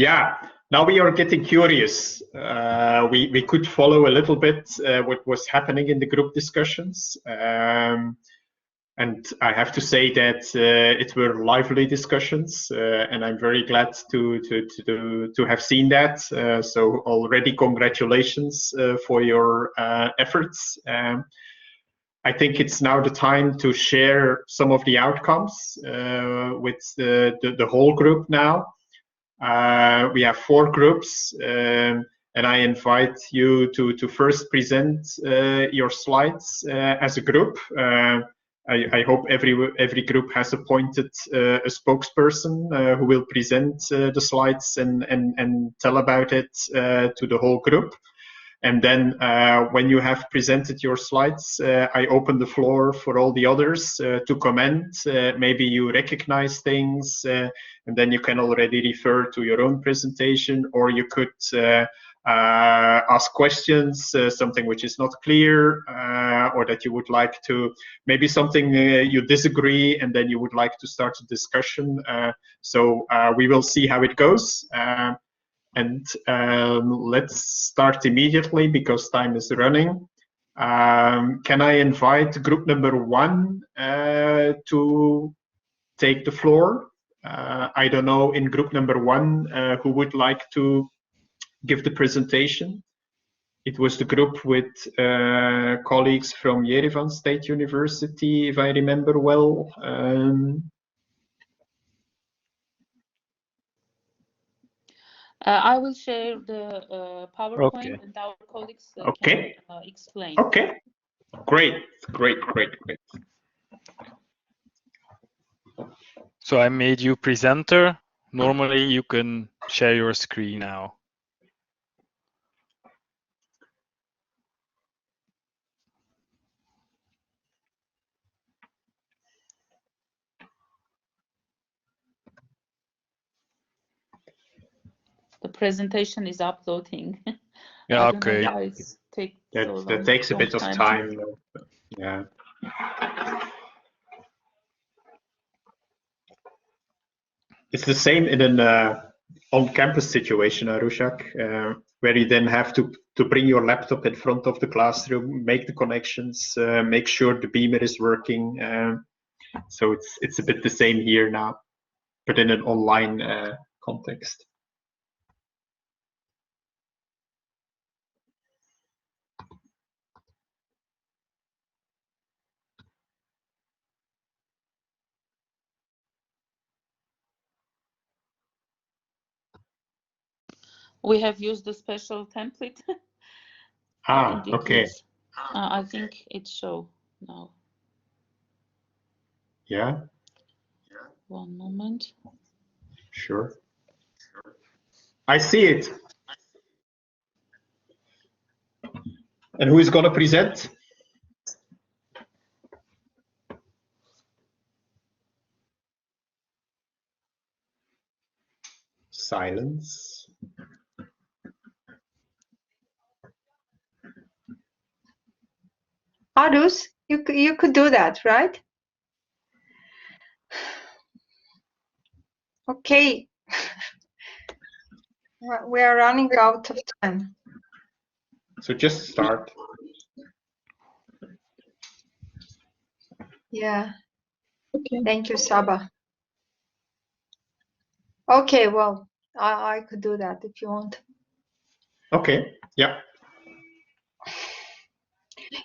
Yeah, now we are getting curious. We could follow a little bit what was happening in the group discussions. And I have to say that it were lively discussions, and I'm very glad to have seen that. So already congratulations for your efforts. I think it's now the time to share some of the outcomes with the whole group now. We have 4 groups, and I invite you to first present your slides as a group. I hope every group has appointed a spokesperson who will present the slides and tell about it to the whole group. And then when you have presented your slides, I open the floor for all the others to comment. Maybe you recognize things, and then you can already refer to your own presentation, or you could ask questions, something which is not clear, or that you would like to, maybe something you disagree, and then you would like to start a discussion. So we will see how it goes. And let's start immediately because time is running. Can I invite group number 1 to take the floor? I don't know, in group number 1, who would like to give the presentation? It was the group with colleagues from Yerevan State University, if I remember well. I will share the PowerPoint, Okay. and our colleagues Okay. can explain. Okay, great. So I made you presenter. Normally you can share your screen now. The presentation is uploading. Yeah, I don't know okay. why it's That takes a bit of time. Yeah. It's the same in an on-campus situation, Arushak, where you then have to bring your laptop in front of the classroom, make the connections, make sure the beamer is working. So it's a bit the same here now, but in an online context. We have used a special template. Okay. I think it shows now. Yeah. One moment. Sure. I see it. And who is going to present? Silence. Arus, you could do that, right? Okay. We are running out of time. So just start. Yeah. Okay. Thank you, Saba. Okay, well, I could do that if you want. Okay. Yeah.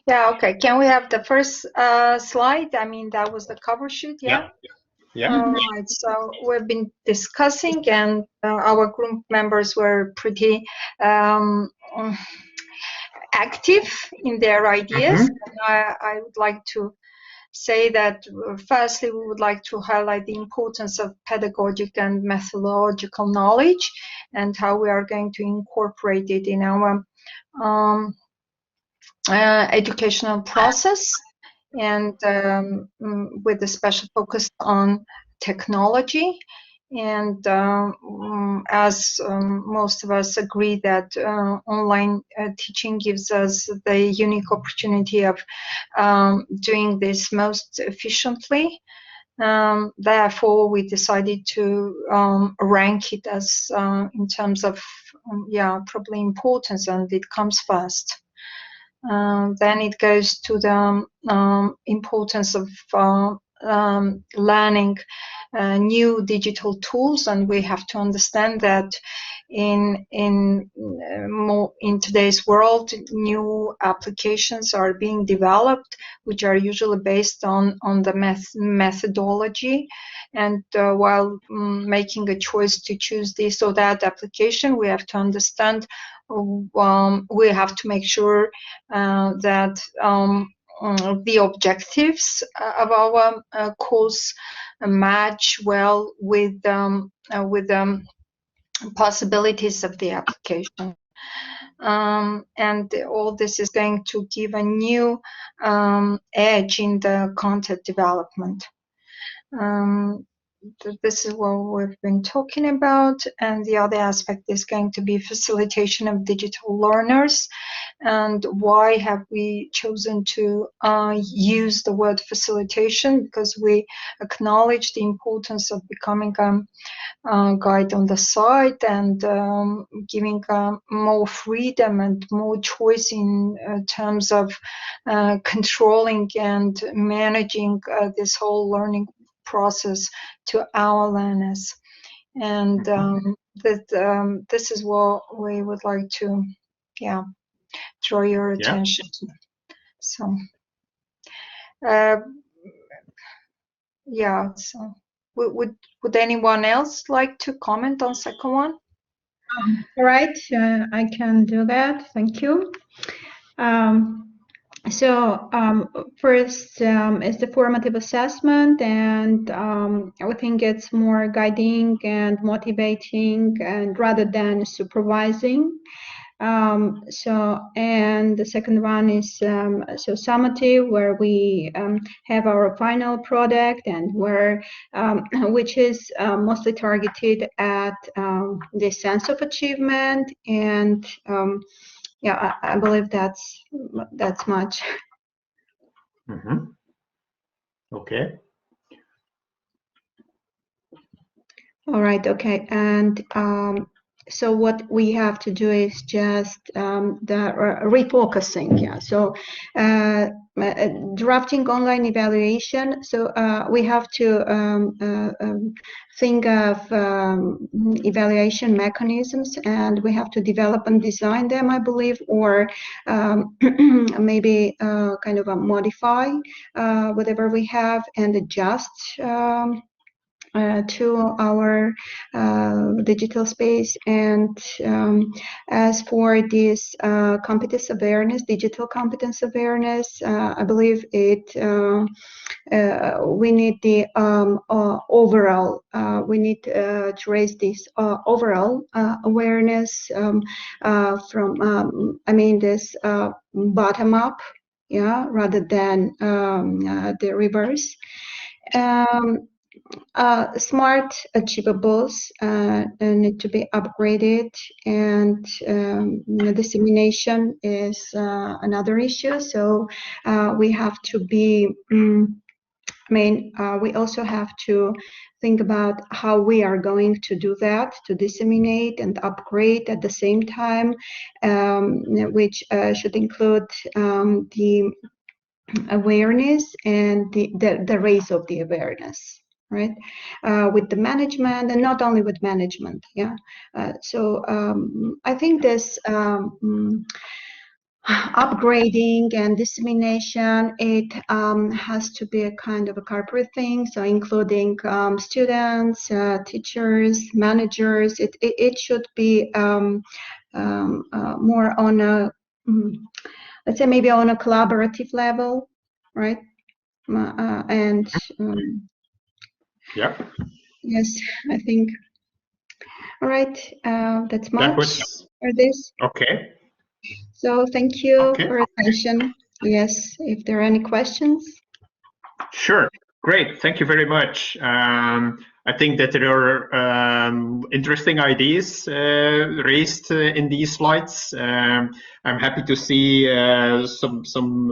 Yeah, okay. Can we have the first slide? I mean, that was the cover sheet, yeah? Yeah. All right, so we've been discussing, and our group members were pretty active in their ideas. I would like to say that firstly, we would like to highlight the importance of pedagogic and methodological knowledge and how we are going to incorporate it in our educational process, and with a special focus on technology. And as most of us agree that online teaching gives us the unique opportunity of doing this most efficiently, Therefore, we decided to rank it as in terms of probably importance, and it comes first. Then it goes to the importance of learning new digital tools, and we have to understand that in today's world, new applications are being developed, which are usually based on the methodology. And while making a choice to choose this or that application, we have to understand, we have to make sure that the objectives of our course match well with possibilities of the application. And all this is going to give a new edge in the content development. This is what we've been talking about, and the other aspect is going to be facilitation of digital learners. And why have we chosen to use the word facilitation? Because we acknowledge the importance of becoming a guide on the site and giving more freedom and more choice in terms of controlling and managing this whole learning process to our learners. And this is what we would like to draw your attention to. So so would anyone else like to comment on second one? All right, I can do that. Thank you. So first is the formative assessment, and I think it's more guiding and motivating, and rather than supervising. And the second one is summative, where we have our final product, and where which is mostly targeted at the sense of achievement. And I believe that's much. Okay. All right. Okay. And so what we have to do is just the refocusing. So drafting online evaluation. So we have to think of evaluation mechanisms, and we have to develop and design them, I believe, or maybe kind of modify whatever we have and adjust to our digital space. And as for this competence awareness, digital competence awareness, I believe it we need the overall, we need to raise this overall awareness from, I mean, this bottom up, rather than the reverse. Smart achievables need to be upgraded, and dissemination is another issue. So we have to be, we also have to think about how we are going to do that, to disseminate and upgrade at the same time, which should include the awareness and the raise of the awareness. Right, with the management, and not only with management. So I think this upgrading and dissemination, it has to be a kind of a corporate thing. So including students, teachers, managers. It should be more on a, let's say, maybe on a collaborative level, right? And yes, I think. All right, that's much for this. Okay. So thank you for your attention. Yes, if there are any questions. Sure. Great. Thank you very much. I think that there are interesting ideas raised in these slides. I'm happy to see some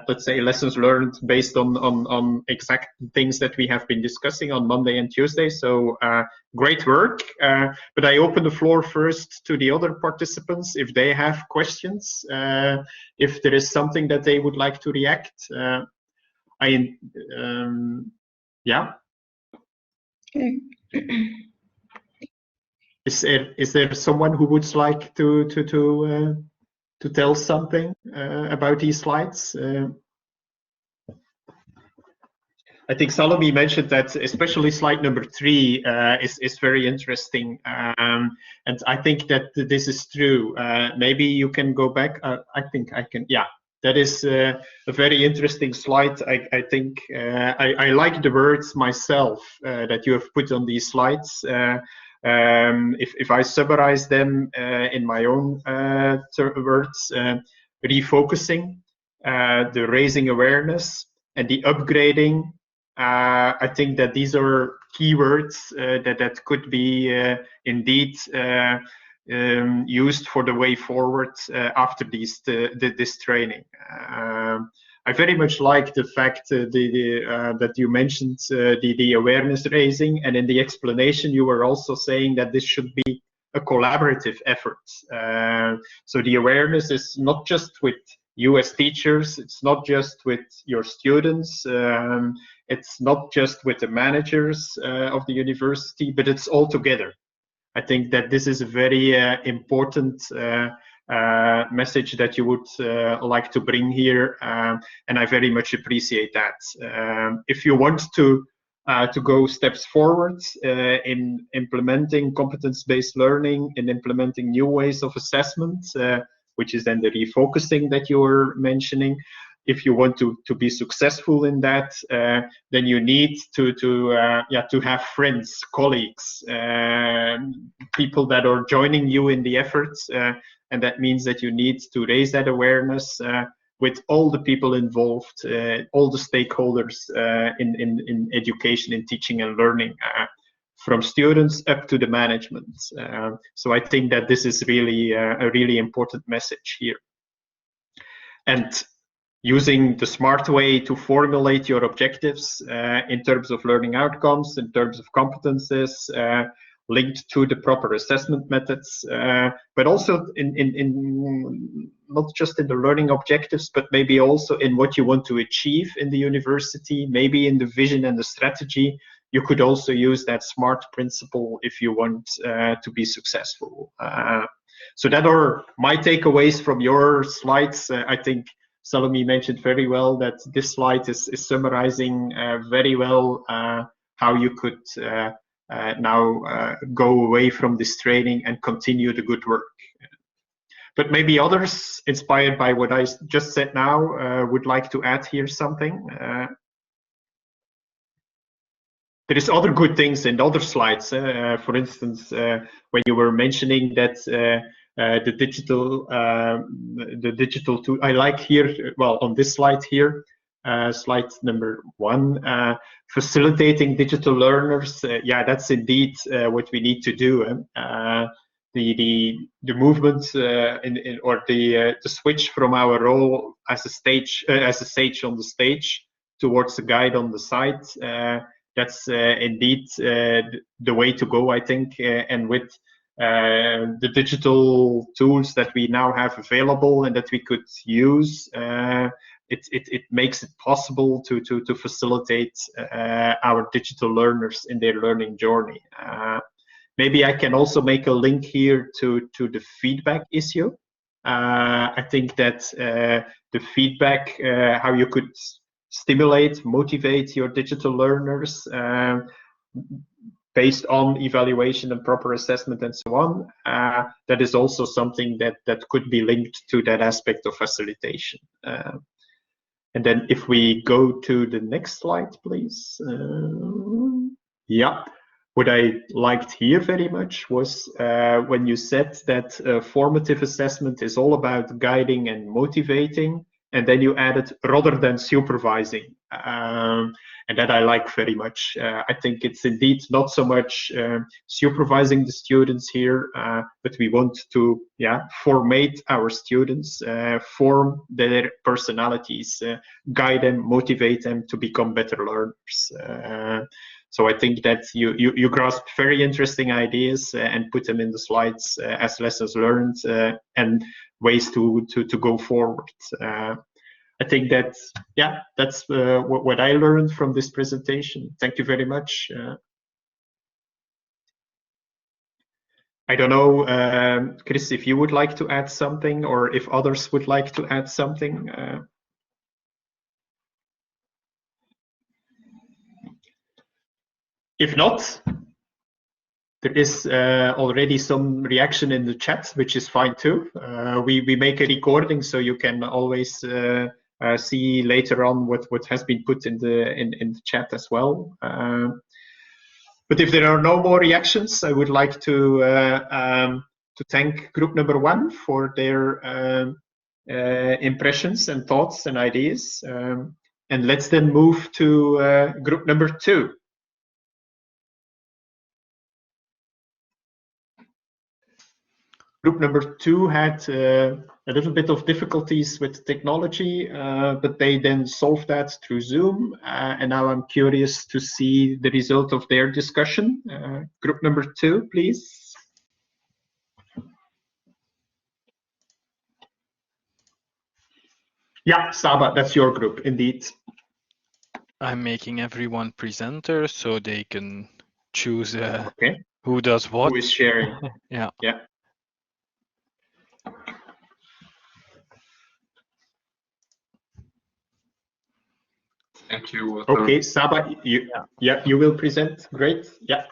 let's say lessons learned based on exact things that we have been discussing on Monday and Tuesday. So great work. But I open the floor first to the other participants if they have questions, if there is something that they would like to react. Yeah. Okay. Is there someone who would like to tell something about these slides? I think Salome mentioned that especially slide number 3 is very interesting, and I think that this is true. Maybe you can go back. I think I can. Yeah, that is a very interesting slide. I think I like the words myself that you have put on these slides. If I summarize them in my own words, refocusing, the raising awareness, and the upgrading. I think that these are keywords that could be indeed used for the way forward after this training. I very much like the fact that you mentioned the awareness raising, and in the explanation you were also saying that this should be a collaborative effort. So the awareness is not just with you as teachers, it's not just with your students, it's not just with the managers of the university, but it's all together. I think that this is a very important message that you would like to bring here, and I very much appreciate that. If you want to go steps forward in implementing competence-based learning, in implementing new ways of assessment, which is then the refocusing that you were mentioning. If you want to be successful in that, then you need to have friends, colleagues, people that are joining you in the efforts, and that means that you need to raise that awareness with all the people involved, all the stakeholders in education, in teaching and learning, from students up to the management. So I think that this is really a really important message here. And using the smart way to formulate your objectives in terms of learning outcomes, in terms of competences, linked to the proper assessment methods, but also in not just in the learning objectives, but maybe also in what you want to achieve in the university, maybe in the vision and the strategy. You could also use that SMART principle if you want to be successful. So that are my takeaways from your slides. I think Salome mentioned very well that this slide is summarizing very well how you could now go away from this training and continue the good work. But maybe others, inspired by what I just said now, would like to add here something. There is other good things in other slides. For instance, when you were mentioning that the digital tool, I like here, well, on this slide here, slide number 1, facilitating digital learners. Yeah, that's indeed what we need to do. The movement or the switch from our role as a sage on the stage towards a guide on the side. That's indeed the way to go, I think, and with the digital tools that we now have available and that we could use, it makes it possible to facilitate our digital learners in their learning journey. Maybe I can also make a link here to the feedback issue. I think that the feedback, how you could stimulate, motivate your digital learners based on evaluation and proper assessment and so on. That is also something that could be linked to that aspect of facilitation. And then if we go to the next slide, please. Yeah, what I liked here very much was when you said that formative assessment is all about guiding and motivating, and then you added rather than supervising. and that I like very much. I think it's indeed not so much supervising the students here, but we want to formate our students, form their personalities, guide them, motivate them to become better learners. So I think that you grasp very interesting ideas and put them in the slides as lessons learned and ways to go forward. I think that that's what I learned from this presentation. Thank you very much. I don't know, Chris, if you would like to add something, or if others would like to add something. If not, there is already some reaction in the chat, which is fine too. We make a recording, so you can always see later on what has been put in the chat as well. But if there are no more reactions, I would like to thank group number 1 for their impressions and thoughts and ideas. And let's then move to group number 2. Group number 2 had a little bit of difficulties with technology, but they then solved that through Zoom. And now I'm curious to see the result of their discussion. Group number 2, please. Yeah, Saba, that's your group, indeed. I'm making everyone presenter so they can choose okay. Who does what. Who is sharing? Yeah. Yeah. Thank you. Okay, Saba, you will present. Great. Yeah.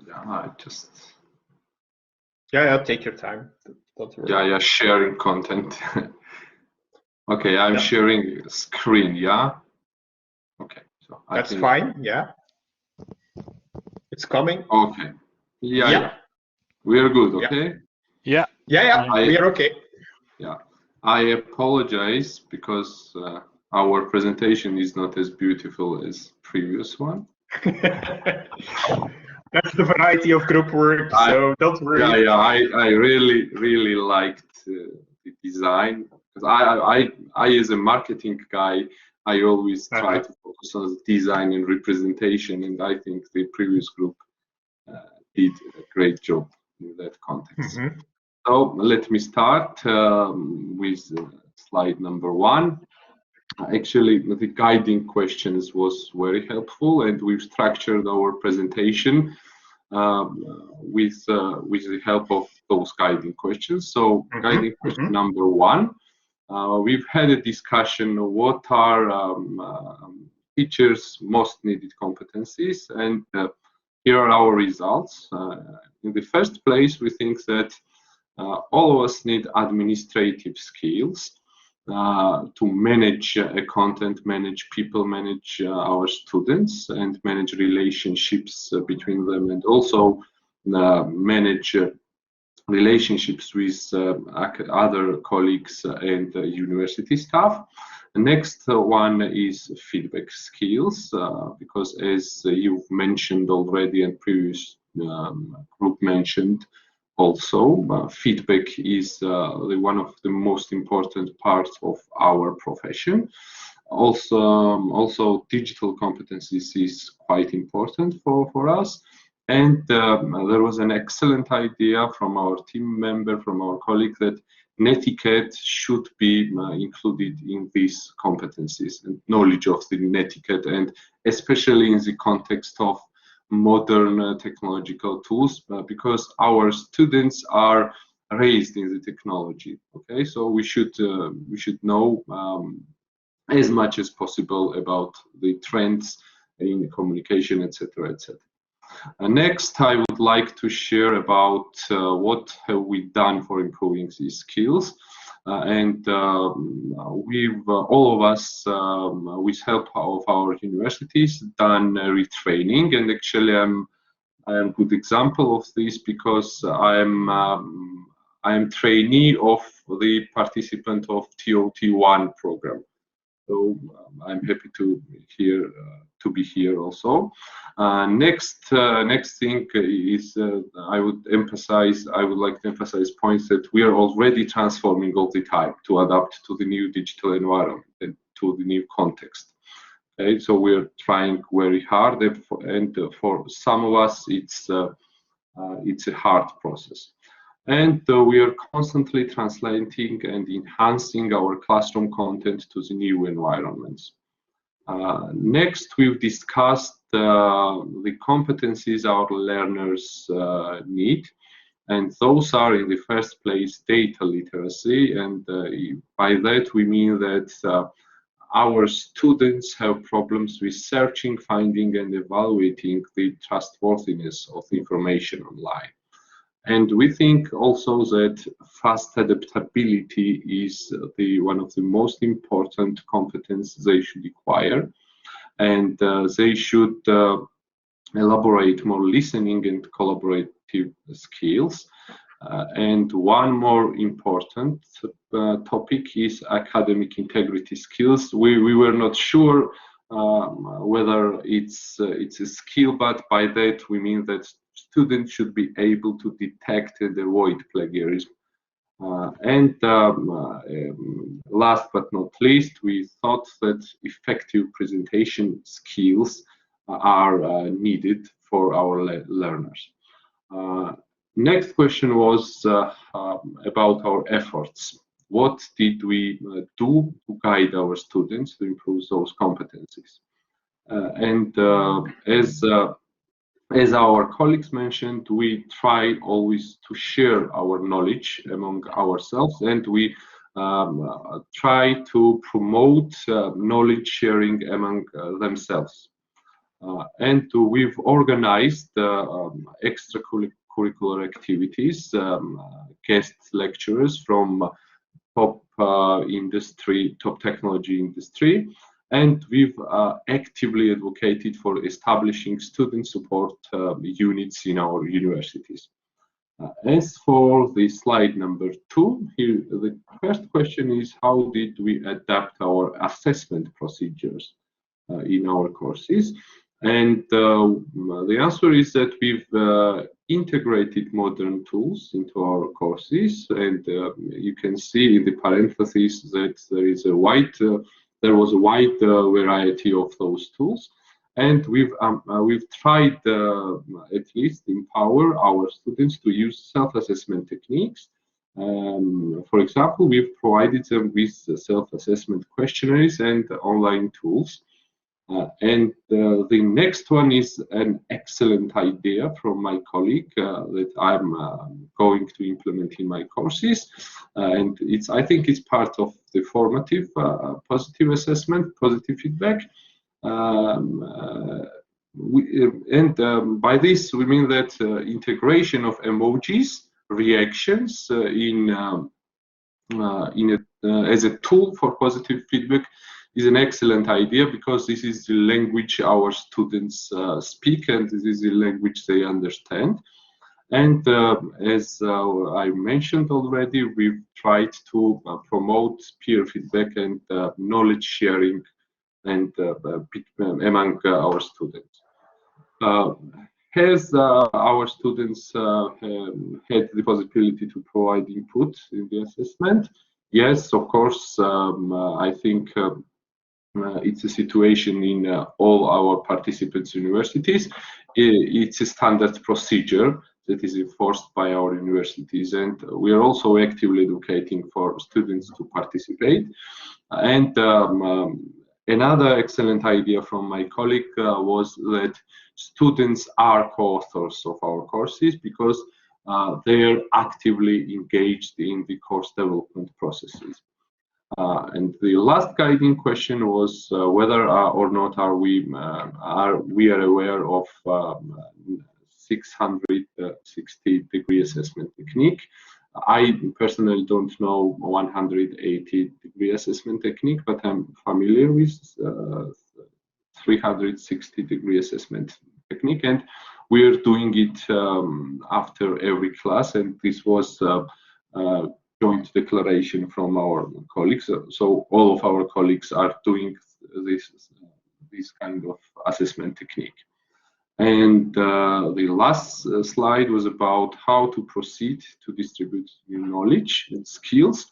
Yeah, I just. Yeah, take your time. Don't worry. Yeah, sharing content. Okay, I'm sharing screen. Yeah. Okay, so that's fine. Yeah. It's coming. Okay. Yeah. We are good. Okay. Yeah. We are okay. Yeah. I apologize because our presentation is not as beautiful as previous one. That's the variety of group work, so don't worry. Yeah, I really liked the design, because I as a marketing guy, I always try to focus on design and representation, and I think the previous group did a great job in that context. So let me start with slide number 1. Actually, the guiding questions was very helpful, and we've structured our presentation with the help of those guiding questions. So guiding question number 1, we've had a discussion of what are teachers' most needed competencies, and here are our results. In the first place, we think that all of us need administrative skills to manage content, manage people, manage our students, and manage relationships between them, and also manage relationships with other colleagues and university staff. The next one is feedback skills, because as you've mentioned already and previous group mentioned, also, feedback is one of the most important parts of our profession. Also, digital competencies is quite important for us. And there was an excellent idea from our team member, from our colleague, that netiquette should be included in these competencies and knowledge of the netiquette, and especially in the context of modern technological tools, because our students are raised in the technology. Okay, so we should know as much as possible about the trends in communication, etc., etc. Next, I would like to share about what have we done for improving these skills. And we've all of us, with help of our universities, done retraining, and actually I'm a good example of this, because I'm trainee of the participant of TOT1 program. So I'm happy to be here also. Next thing is I would like to emphasize points that we are already transforming all the time to adapt to the new digital environment and to the new context. Okay, so we're trying very hard, and for some of us it's a hard process. And we are constantly translating and enhancing our classroom content to the new environments. Next, we've discussed the competencies our learners need, and those are in the first place data literacy, and by that we mean that our students have problems with searching, finding, and evaluating the trustworthiness of information online. And we think also that fast adaptability is one of the most important competences they should acquire, and they should elaborate more listening and collaborative skills. And one more important topic is academic integrity skills. We were not sure whether it's a skill, but by that we mean that students should be able to detect and avoid plagiarism. Last but not least, we thought that effective presentation skills are needed for our learners. Next question was about our efforts. What did we do to guide our students to improve those competencies? As our colleagues mentioned, we try always to share our knowledge among ourselves, and we try to promote knowledge sharing among themselves. And we've organized extracurricular activities, guest lecturers from top technology industry, and we've actively advocated for establishing student support units in our universities. As for the slide number 2, here the first question is, how did we adapt our assessment procedures in our courses? And the answer is that we've integrated modern tools into our courses, and you can see in the parentheses that there was a wide variety of those tools, and we've tried at least empower our students to use self-assessment techniques. For example, we've provided them with self-assessment questionnaires and online tools. And the next one is an excellent idea from my colleague that I'm going to implement in my courses, and I think it's part of the formative positive assessment, positive feedback. By this we mean that integration of emojis, reactions as a tool for positive feedback is an excellent idea, because this is the language our students speak, and this is the language they understand. And as I mentioned already, we've tried to promote peer feedback and knowledge sharing and among our students. Has our students had the possibility to provide input in the assessment? Yes, of course. I think it's a situation in all our participants' universities. It's a standard procedure that is enforced by our universities, and we are also actively advocating for students to participate. And another excellent idea from my colleague was that students are co-authors of our courses, because they are actively engaged in the course development processes. And the last guiding question was whether or not we are aware of 660-degree assessment technique. I personally don't know 180-degree assessment technique, but I'm familiar with 360-degree assessment technique, and we're doing it after every class, and this was joint declaration from our colleagues. So all of our colleagues are doing this kind of assessment technique. And the last slide was about how to proceed to distribute new knowledge and skills.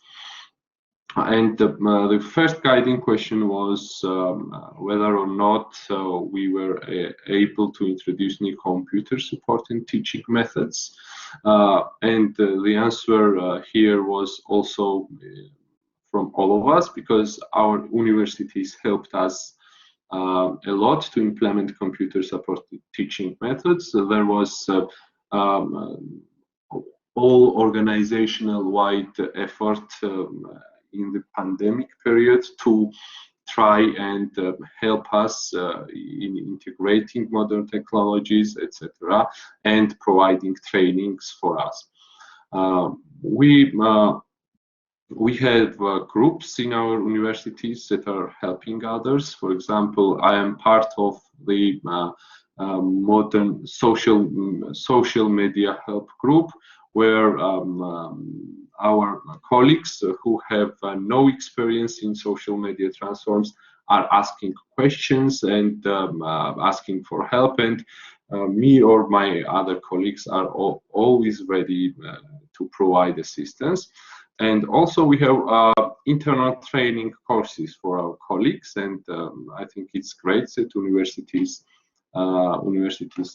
And the first guiding question was whether or not we were able to introduce new computer support and teaching methods. And the answer here was also from all of us, because our universities helped us a lot to implement computer supported teaching methods. So there was all organizational wide effort in the pandemic period to try and help us in integrating modern technologies, etc., and providing trainings for us. We have groups in our universities that are helping others. For example, I am part of the modern social media help group, where our colleagues who have no experience in social media transforms are asking questions and asking for help, and me or my other colleagues are always ready to provide assistance. And also we have internal training courses for our colleagues, and I think it's great that universities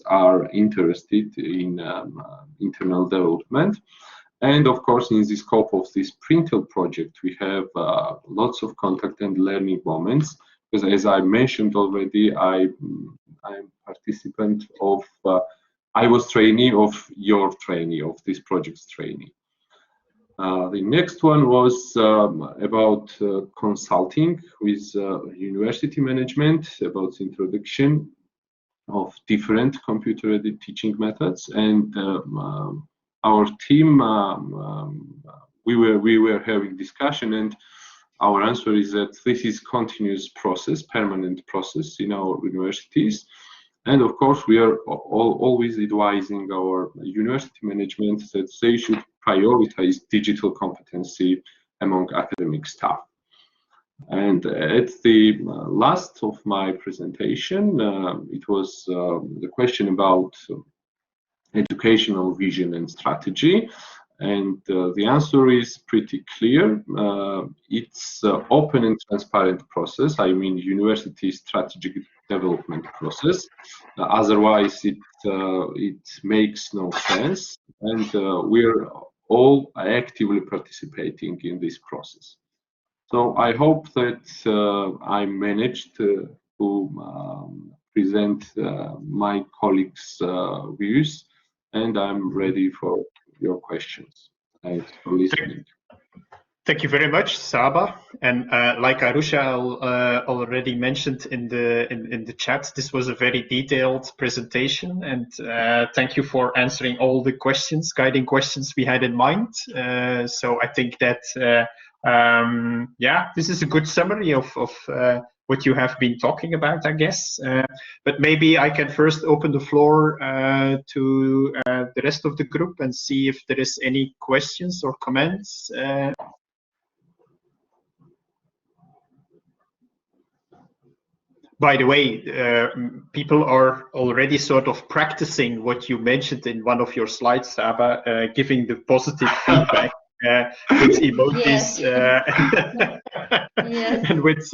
are interested in internal development. And of course, in the scope of this PRINTeL project, we have lots of contact and learning moments, because as I mentioned already, I'm participant of, I was trainee of your trainee, of this project's trainee. The next one was about consulting with university management, about the introduction of different computer-aided teaching methods. And our team, we were having discussion, and our answer is that this is continuous process, permanent process in our universities. And of course, we are always advising our university management that they should prioritize digital competency among academic staff. And at the last of my presentation, it was the question about educational vision and strategy. And the answer is pretty clear. It's an open and transparent process. I mean, university strategic development process. Otherwise, it makes no sense. And we're all actively participating in this process. So I hope that I managed to present my colleagues' views, and I'm ready for your questions. Thanks for listening. Thank you very much, Saba. And like Arusha already mentioned in the chat, this was a very detailed presentation, and thank you for answering all the questions, guiding questions we had in mind. So I think that yeah, this is a good summary of what you have been talking about, I guess. But maybe I can first open the floor to the rest of the group and see if there is any questions or comments. By the way, people are already sort of practicing what you mentioned in one of your slides, Saba, giving the positive feedback with emojis. Yes. And with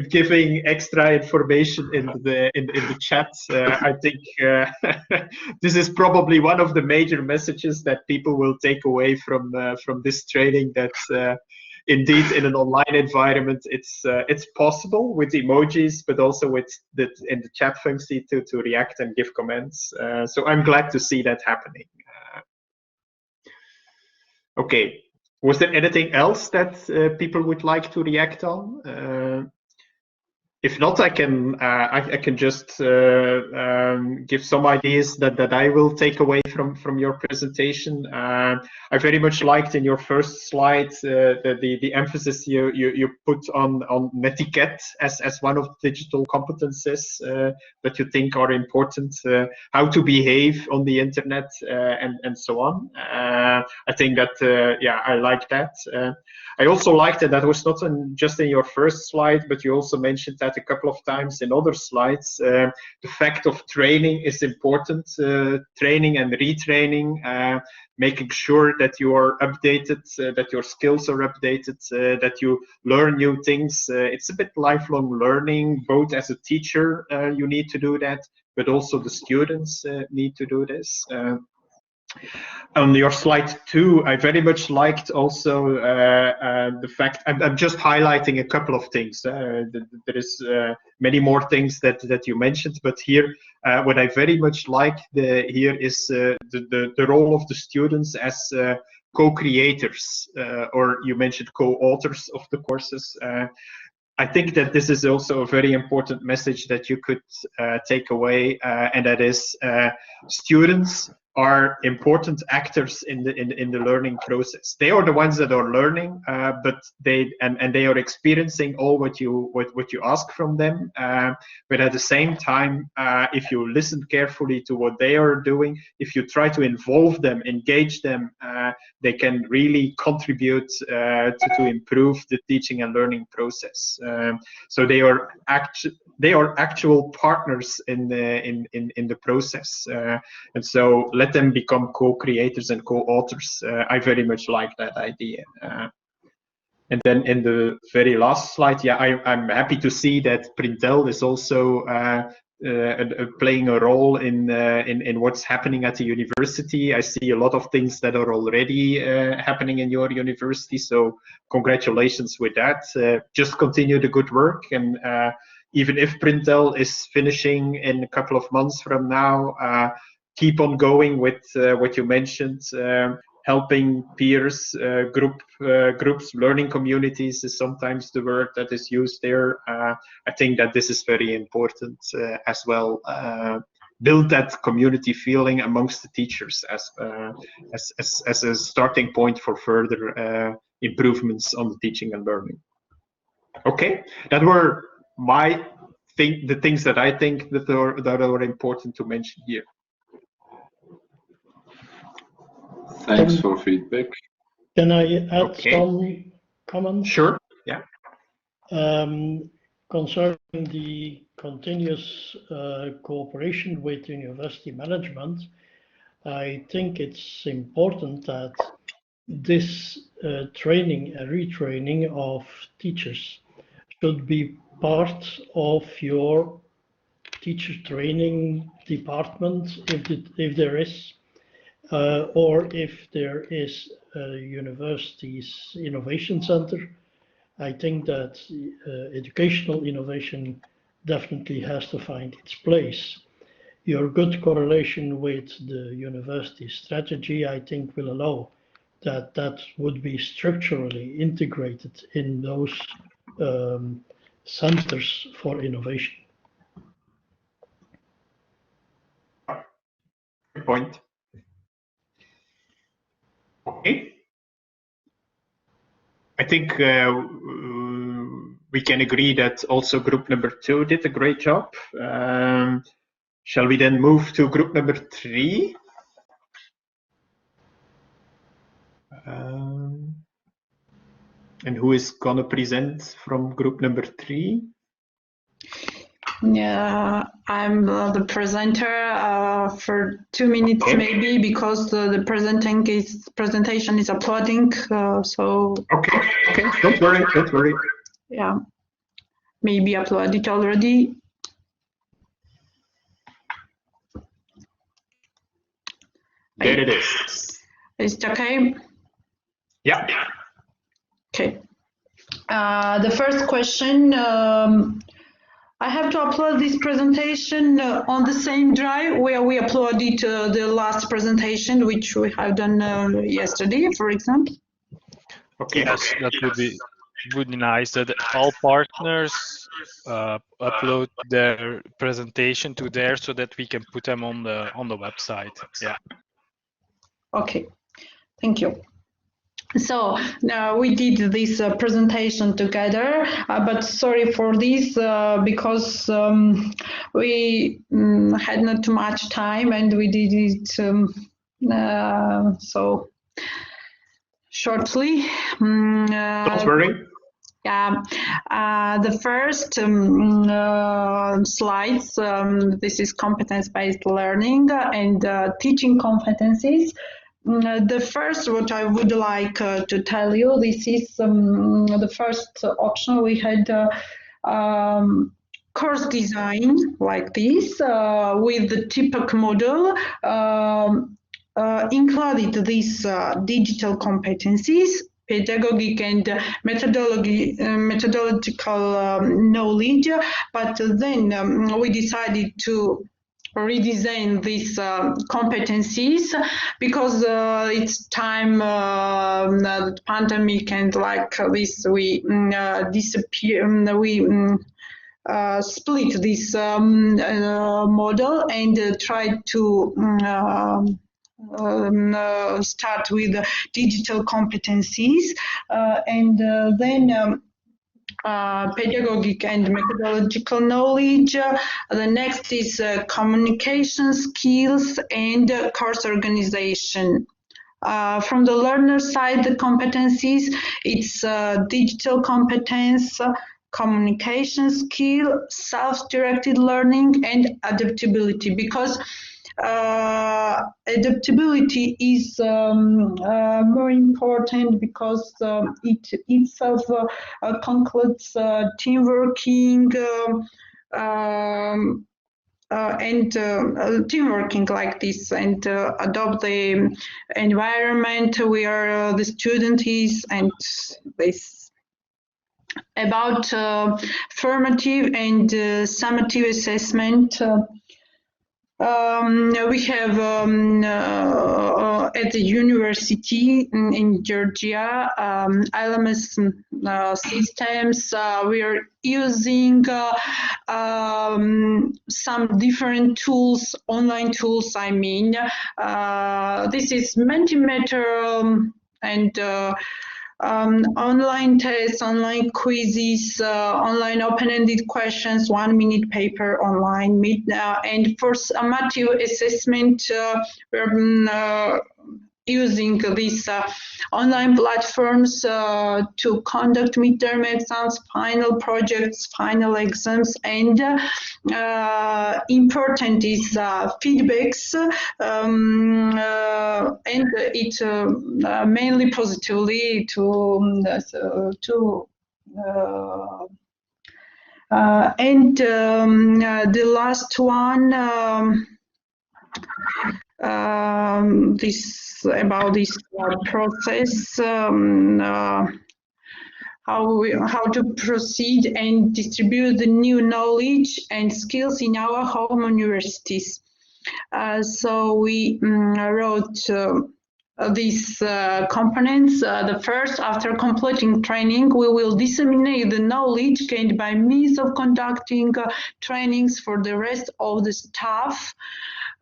giving extra information in the chat. I think this is probably one of the major messages that people will take away from this training, that indeed in an online environment it's possible with emojis, but also with in the chat function to react and give comments. So I'm glad to see that happening. Okay, was there anything else that people would like to react on? If not, I can just give some ideas that I will take away from your presentation. I very much liked in your first slide the emphasis you put on netiquette as one of the digital competences that you think are important, how to behave on the internet and so on. I think that yeah, I like that. I also liked that was not just in your first slide, but you also mentioned that a couple of times in other slides. The fact of training is important, training and retraining, making sure that you are updated, that your skills are updated, that you learn new things. It's a bit lifelong learning, both as a teacher, you need to do that, but also the students need to do this. On your slide 2, I very much liked also the fact, I'm just highlighting a couple of things. There is many more things that you mentioned, but here, what I very much like here is the role of the students as co-creators, or you mentioned co-authors of the courses. I think that this is also a very important message that you could take away, and that is students are important actors in the learning process. They are the ones that are learning, but they are experiencing all what you ask from them. But at the same time, if you listen carefully to what they are doing, if you try to involve them, engage them, they can really contribute to improve the teaching and learning process. So they are actual partners in the process, and so let them become co-creators and co-authors. I very much like that idea. And then in the very last slide, yeah, I'm happy to see that PRINTeL is also playing a role in what's happening at the university. I see a lot of things that are already happening in your university, so congratulations with that. Just continue the good work, and even if PRINTeL is finishing in a couple of months from now, keep on going with what you mentioned, helping peers, groups, learning communities is sometimes the word that is used there. I think that this is very important as well. Build that community feeling amongst the teachers as a starting point for further improvements on the teaching and learning. Okay, that were the things that I think that are important to mention here. Thanks for feedback. Can I add some comments? Sure, yeah. Concerning the continuous cooperation with university management, I think it's important that this training and retraining of teachers should be part of your teacher training department, if there is. Or if there is a university's innovation center, I think that educational innovation definitely has to find its place. Your good correlation with the university strategy, I think, will allow that would be structurally integrated in those centers for innovation. Good point. Okay. I think we can agree that also group number 2 did a great job. Shall we then move to group number 3? And who is gonna present from group number 3? Yeah, I'm the presenter for 2 minutes, okay. Maybe, because the presentation is uploading. So okay, don't worry. Yeah, maybe upload it already. There it is. Is it okay? Yeah. Okay. The first question. I have to upload this presentation on the same drive where we uploaded the last presentation, which we have done yesterday, for example. Okay. Yes, that would be would be nice that all partners upload their presentation to there so that we can put them on the website. Yeah. Okay, thank you. So we did this presentation together, but sorry for this because we had not too much time and we did it so shortly. Don't worry. Yeah, the first slides, this is competence-based learning and teaching competencies. The first, what I would like to tell you, this is the first option. We had course design like this with the TPAC model. Included these digital competencies, pedagogic and methodological knowledge, but then we decided to redesign these competencies because it's time the pandemic and like this we disappear we split this model and tried to start with digital competencies and then pedagogic and methodological knowledge. The next is communication skills and course organization. From the learner side, the competencies, it's digital competence, communication skill, self-directed learning, and adaptability, because adaptability is more important because it itself concludes team working and team working like this and adopt the environment where the student is and this. About formative and summative assessment, we have at the university in Georgia, LMS systems. We are using some different tools, online tools, I mean. This is Mentimeter and online tests, online quizzes, online open-ended questions, 1 minute paper online. And for summative assessment, we're using these online platforms to conduct midterm exams, final projects, final exams, and important is feedbacks, and it mainly positively and the last one, this about this process, how to proceed and distribute the new knowledge and skills in our home universities. So we wrote these components. The first, after completing training, we will disseminate the knowledge gained by means of conducting trainings for the rest of the staff.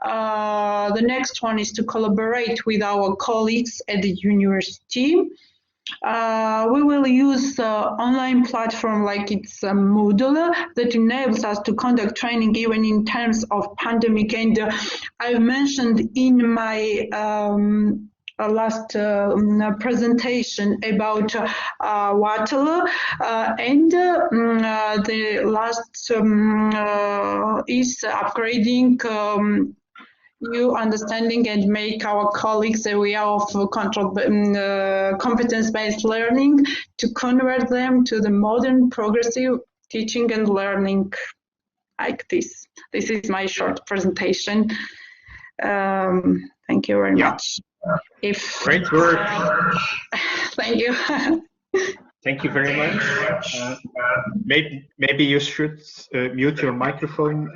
The next one is to collaborate with our colleagues at the university. We will use online platform like it's Moodle that enables us to conduct training even in terms of pandemic. And I've mentioned in my last presentation about Waterloo, and the last is upgrading new understanding and make our colleagues aware of competence-based learning to convert them to the modern progressive teaching and learning like this. This is my short presentation. Thank you very much. Great work. Thank you. Thank you very much. Maybe you should mute your microphone.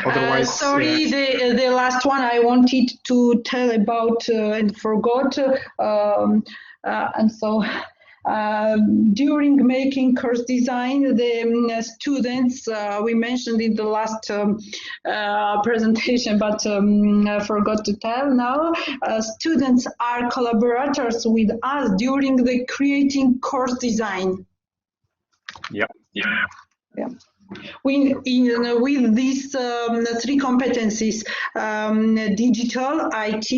Otherwise, sorry, the last one I wanted to tell about and forgot, and so during making course design, the students, we mentioned in the last presentation, but I forgot to tell now, students are collaborators with us during the creating course design. Yeah. With these three competencies, digital, IT,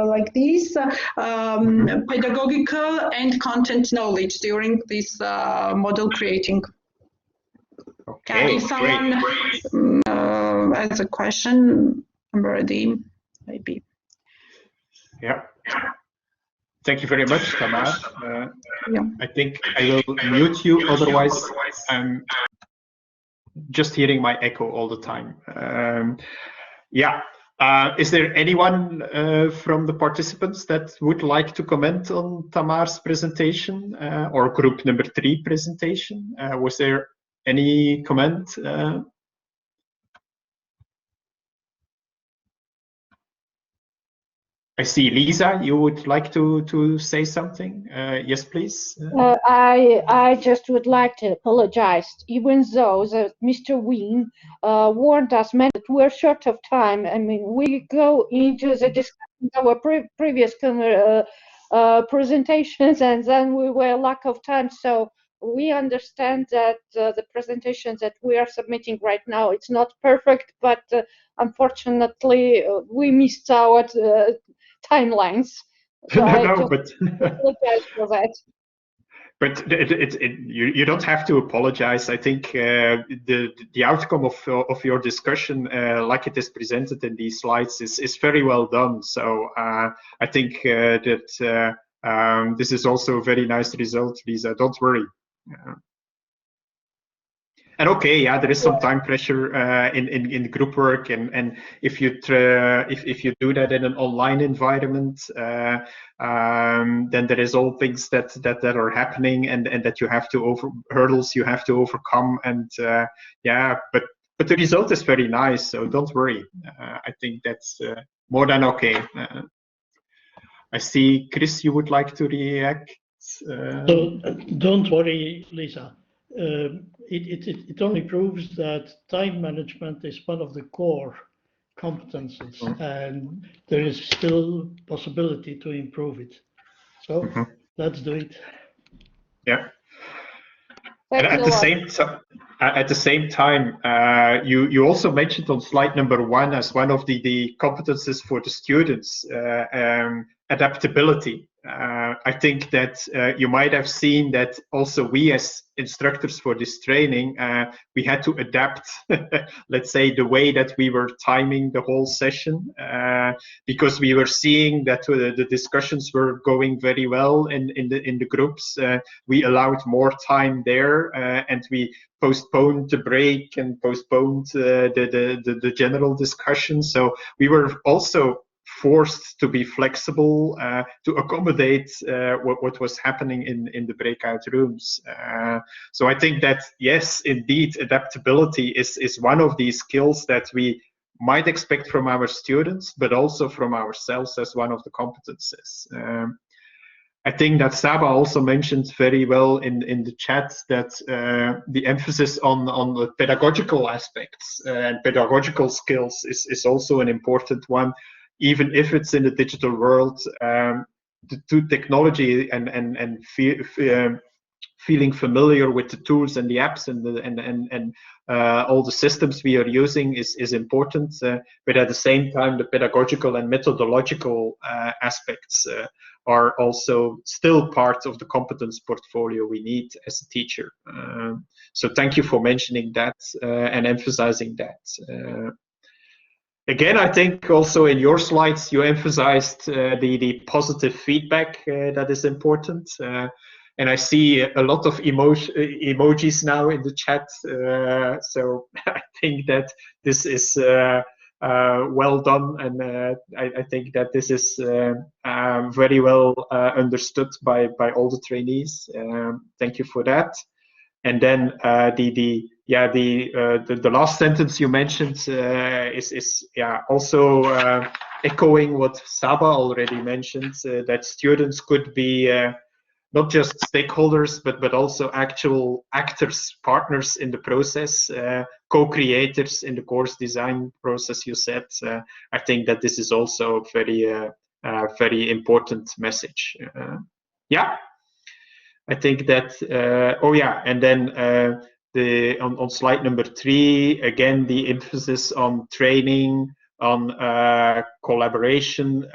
like this, pedagogical and content knowledge during this model creating. Okay, if someone has a question, I'm ready, maybe. Yeah. Thank you very much, Tamar. Yeah. I think I will mute you, otherwise I'm just hearing my echo all the time. Yeah. Is there anyone from the participants that would like to comment on Tamar's presentation or group number 3 presentation? Was there any comment? I see Lisa, you would like to say something? Yes, please. I just would like to apologize, even though Mr. Wien warned us that we're short of time. I mean, we go into the discussion of our previous presentations, and then we were lack of time. So we understand that the presentation that we are submitting right now, it's not perfect, but unfortunately we missed our timelines. So no, but apologize for that. But you don't have to apologize. I think the outcome of your discussion, like it is presented in these slides, is very well done. So I think that this is also a very nice result, Lisa. Don't worry. And okay, yeah, there is some time pressure in group work, and if you do that in an online environment, then there is all things that are happening, and that you have to hurdles you have to overcome, and yeah, but the result is very nice, so don't worry. I think that's more than okay. I see, Chris, you would like to react. Don't worry, Lisa. It only proves that time management is one of the core competences, and there is still possibility to improve it. So let's do it. Yeah. And at the same time, you also mentioned on slide number 1 as one of the competences for the students, adaptability. I think that you might have seen that also we as instructors for this training, we had to adapt, let's say, the way that we were timing the whole session, because we were seeing that the discussions were going very well in the groups. We allowed more time there, and we postponed the break and postponed the general discussion. So we were also forced to be flexible to accommodate what was happening in the breakout rooms. So I think that, yes, indeed, adaptability is one of these skills that we might expect from our students, but also from ourselves as one of the competences. I think that Saba also mentioned very well in the chat that the emphasis on the pedagogical aspects and pedagogical skills is also an important one. Even if it's in the digital world, the technology and feeling familiar with the tools and the apps and all the systems we are using is important. But at the same time, the pedagogical and methodological aspects are also still part of the competence portfolio we need as a teacher. So thank you for mentioning that and emphasizing that. Again, I think also in your slides, you emphasized the positive feedback that is important. And I see a lot of emojis now in the chat. So I think that this is well done. And I think that this is very well understood by all the trainees. Thank you for that. And then the last sentence you mentioned is echoing what Saba already mentioned, that students could be not just stakeholders, but also actual actors, partners in the process, co-creators in the course design process. You said. I think that this is also a very important message. Yeah, I think that. Oh yeah, and then on slide number 3, again the emphasis on training, on collaboration,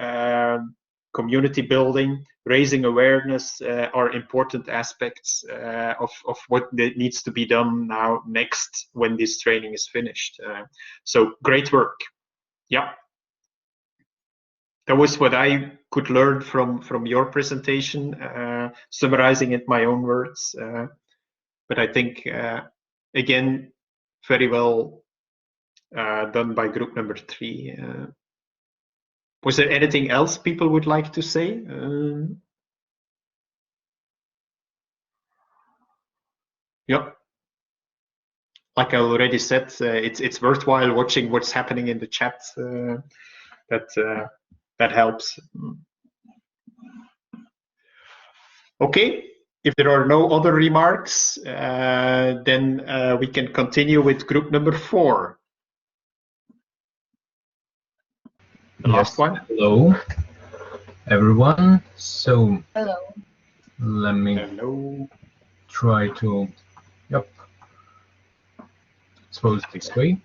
community building, raising awareness are important aspects of what needs to be done now next when this training is finished. So great work. Yeah. That was what I could learn from your presentation, summarizing it in my own words. But I think, again, very well done by group number 3. Was there anything else people would like to say? Yeah. Like I already said, it's worthwhile watching what's happening in the chat. That helps. Okay, if there are no other remarks, then we can continue with group number 4. The last one. Hello, everyone. So hello. Let me try to, suppose this way.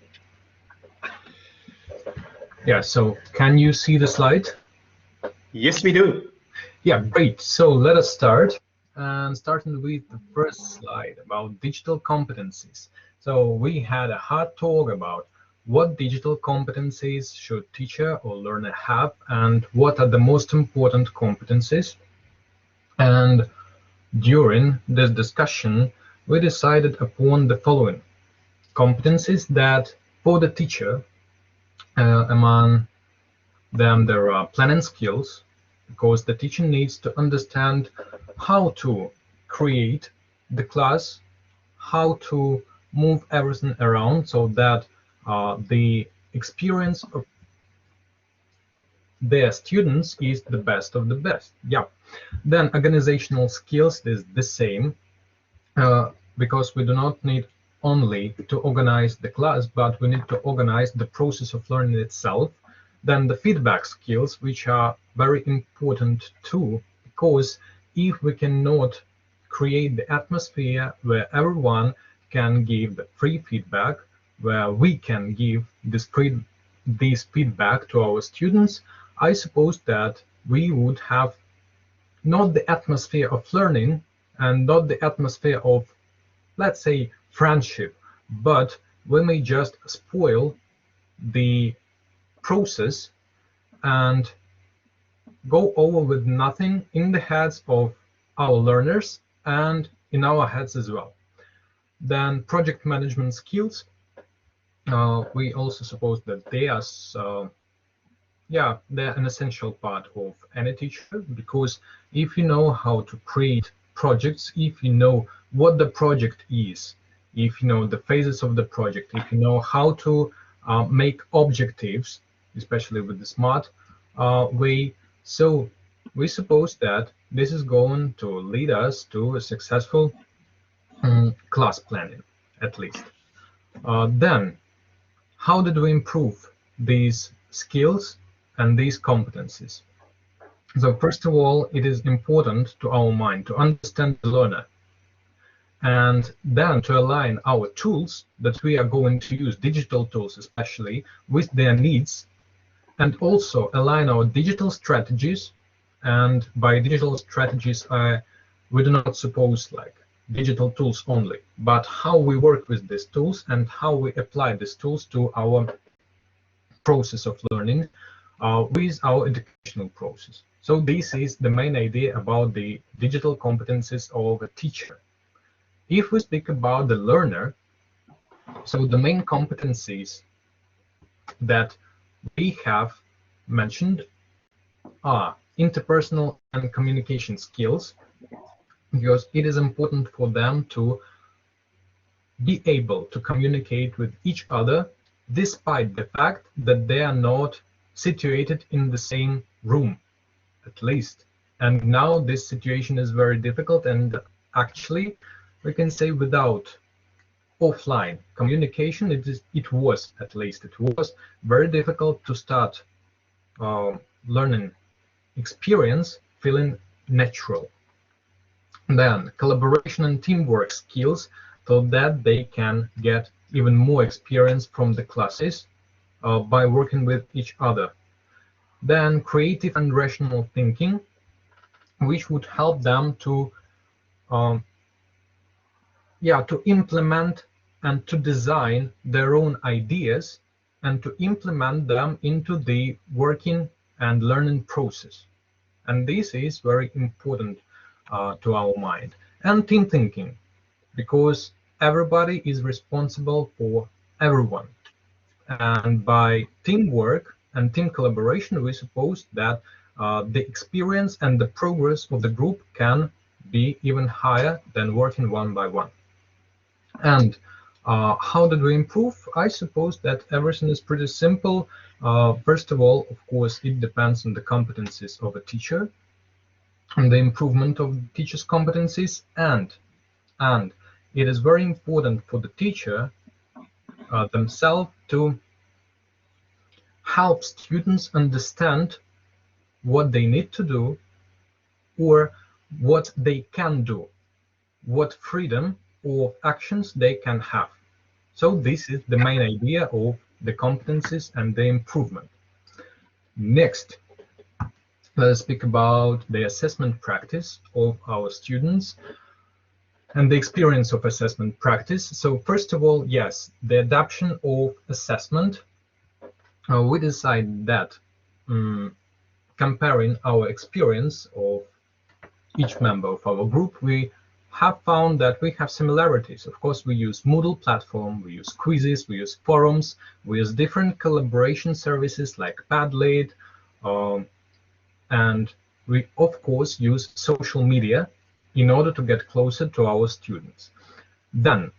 Yeah, so can you see the slide? Yes, we do. Yeah, great. So let us start. And starting with the first slide about digital competencies. So we had a hard talk about what digital competencies should teacher or learner have and what are the most important competencies. And during this discussion, we decided upon the following competencies that for the teacher, among them there are planning skills, because the teacher needs to understand how to create the class, how to move everything around so that the experience of their students is the best of the best. Yeah. Then organizational skills is the same, because we do not need only to organize the class, but we need to organize the process of learning itself. Then the feedback skills, which are very important too, because if we cannot create the atmosphere where everyone can give the free feedback, where we can give this feedback to our students, I suppose that we would have not the atmosphere of learning and not the atmosphere of, let's say, friendship, but we may just spoil the process and go over with nothing in the heads of our learners and in our heads as well. Then project management skills, we also suppose that they are they're an essential part of any teacher, because if you know how to create projects, if you know what the project is, if you know the phases of the project, if you know how to make objectives, especially with the smart way, so we suppose that this is going to lead us to a successful class planning, at least. Then, how did we improve these skills and these competencies? So first of all, it is important to our mind to understand the learner, and then to align our tools that we are going to use, digital tools especially, with their needs, and also align our digital strategies. And by digital strategies, we do not suppose like digital tools only, but how we work with these tools and how we apply these tools to our process of learning with our educational process. So this is the main idea about the digital competencies of a teacher. If we speak about the learner, so the main competencies that we have mentioned are interpersonal and communication skills, because it is important for them to be able to communicate with each other despite the fact that they are not situated in the same room, at least. And now this situation is very difficult, and actually we can say without offline communication, it was very difficult to start learning experience feeling natural. Then collaboration and teamwork skills, so that they can get even more experience from the classes by working with each other. Then creative and rational thinking, which would help them to to implement and to design their own ideas and to implement them into the working and learning process. And this is very important to our mind. And team thinking, because everybody is responsible for everyone. And by teamwork and team collaboration, we suppose that the experience and the progress of the group can be even higher than working one by one. And how did we improve? I suppose that everything is pretty simple. First of all, of course, it depends on the competencies of a teacher and the improvement of the teacher's competencies, and it is very important for the teacher themselves to help students understand what they need to do or what they can do, what freedom of actions they can have. So this is the main idea of the competencies and the improvement. Next, let us speak about the assessment practice of our students and the experience of assessment practice. So first of all, yes, the adoption of assessment. We decide that comparing our experience of each member of our group, we have found that we have similarities. Of course, we use Moodle platform, we use quizzes, we use forums, we use different collaboration services like Padlet, and we of course use social media in order to get closer to our students. Then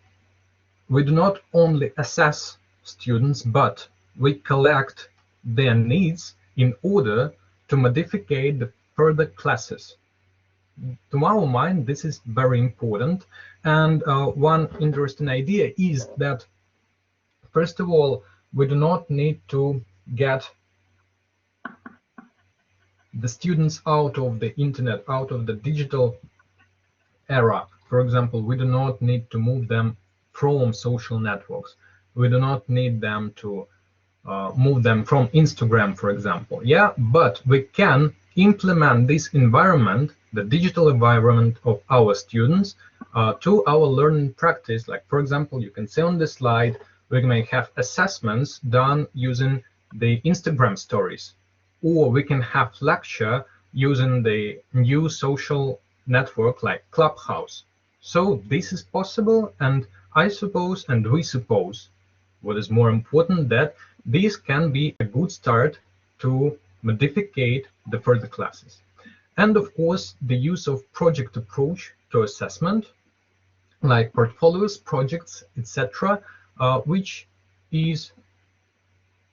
we do not only assess students, but we collect their needs in order to modify the further classes. To our mind, this is very important. And one interesting idea is that, first of all, we do not need to get the students out of the internet, out of the digital era. For example, we do not need to move them from social networks. We do not need them to move them from Instagram, for example. Yeah, but we can implement this environment, the digital environment of our students, to our learning practice. Like, for example, you can see on this slide, we may have assessments done using the Instagram stories, or we can have lecture using the new social network like Clubhouse. So this is possible, and I suppose, and we suppose, what is more important, that this can be a good start to modify the further classes. And of course, the use of project approach to assessment, like portfolios, projects, etc., which is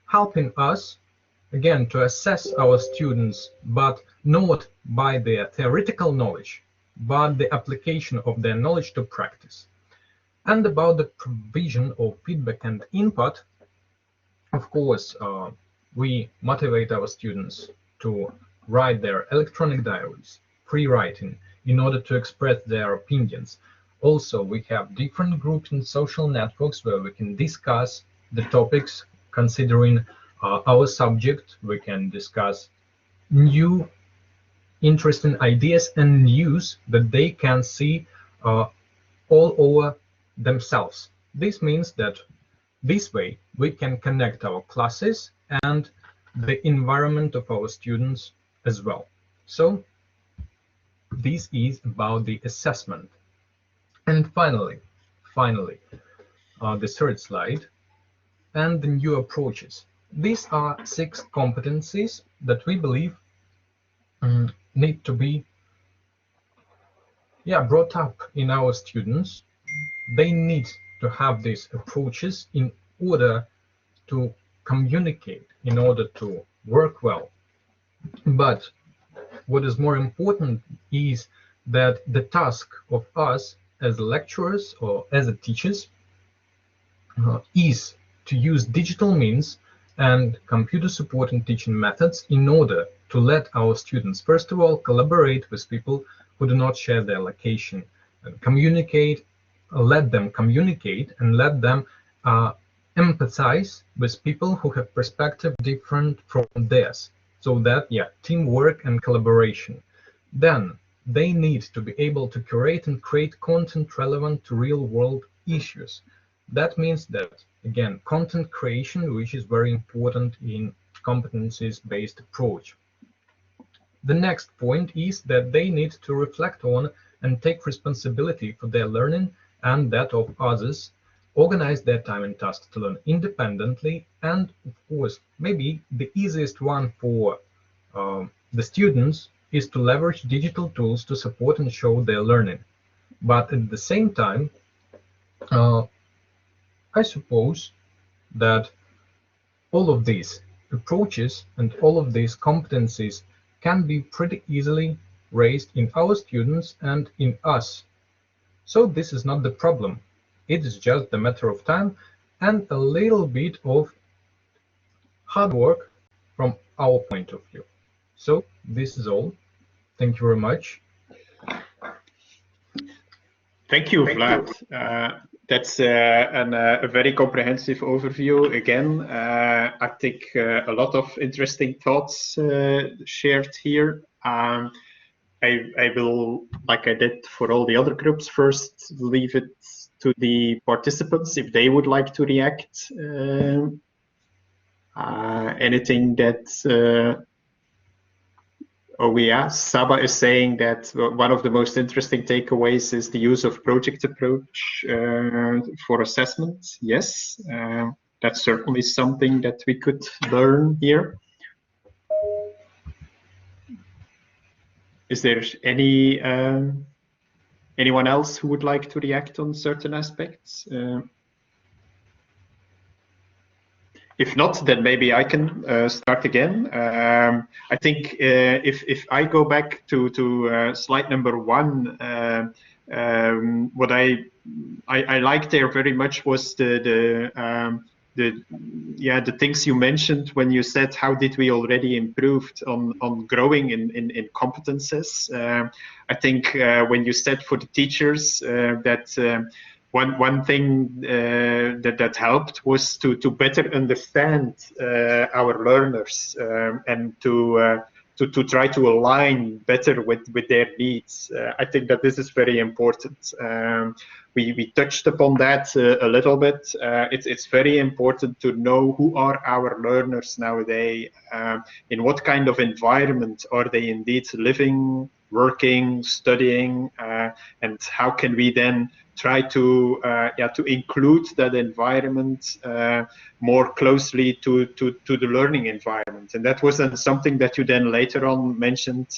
helping us, again, to assess our students, but not by their theoretical knowledge, but the application of their knowledge to practice. And about the provision of feedback and input, of course, we motivate our students to write their electronic diaries, free writing, in order to express their opinions. Also, we have different groups and social networks where we can discuss the topics considering our subject. We can discuss new interesting ideas and news that they can see all over themselves. This means that this way we can connect our classes and the environment of our students as well. So this is about the assessment. And finally, the third slide, and the new approaches. These are 6 competencies that we believe need to be brought up in our students. They need to have these approaches in order to communicate, in order to work well. But what is more important is that the task of us as lecturers or as teachers is to use digital means and computer support and teaching methods in order to let our students, first of all, collaborate with people who do not share their location, and communicate, let them communicate and let them empathize with people who have perspective different from theirs. So that, yeah, teamwork and collaboration. Then they need to be able to curate and create content relevant to real-world issues. That means that, again, content creation, which is very important in competencies-based approach. The next point is that they need to reflect on and take responsibility for their learning and that of others, organize their time and tasks to learn independently, and of course, maybe the easiest one for the students is to leverage digital tools to support and show their learning. But at the same time, I suppose that all of these approaches and all of these competencies can be pretty easily raised in our students and in us. So this is not the problem. It is just a matter of time and a little bit of hard work from our point of view. So this is all. Thank you very much. Thank you, Vlad. That's a very comprehensive overview. Again, I think a lot of interesting thoughts shared here. I will, like I did for all the other groups, first leave it to the participants if they would like to react. Anything that oh yeah, Saba is saying that one of the most interesting takeaways is the use of project approach for assessment. Yes, that's certainly something that we could learn here. Is there any anyone else who would like to react on certain aspects? If not, then maybe I can start again. I think if I go back to slide number 1, what I liked there very much was the things you mentioned when you said how did we already improved on growing in competences. I think when you said for the teachers that one thing that helped was to better understand our learners and to try to align better with their needs. I think that this is very important. We touched upon that a little bit. It's very important to know who are our learners nowadays, in what kind of environment are they indeed living, working, studying, and how can we then try to include that environment more closely to the learning environment. And that was then something that you then later on mentioned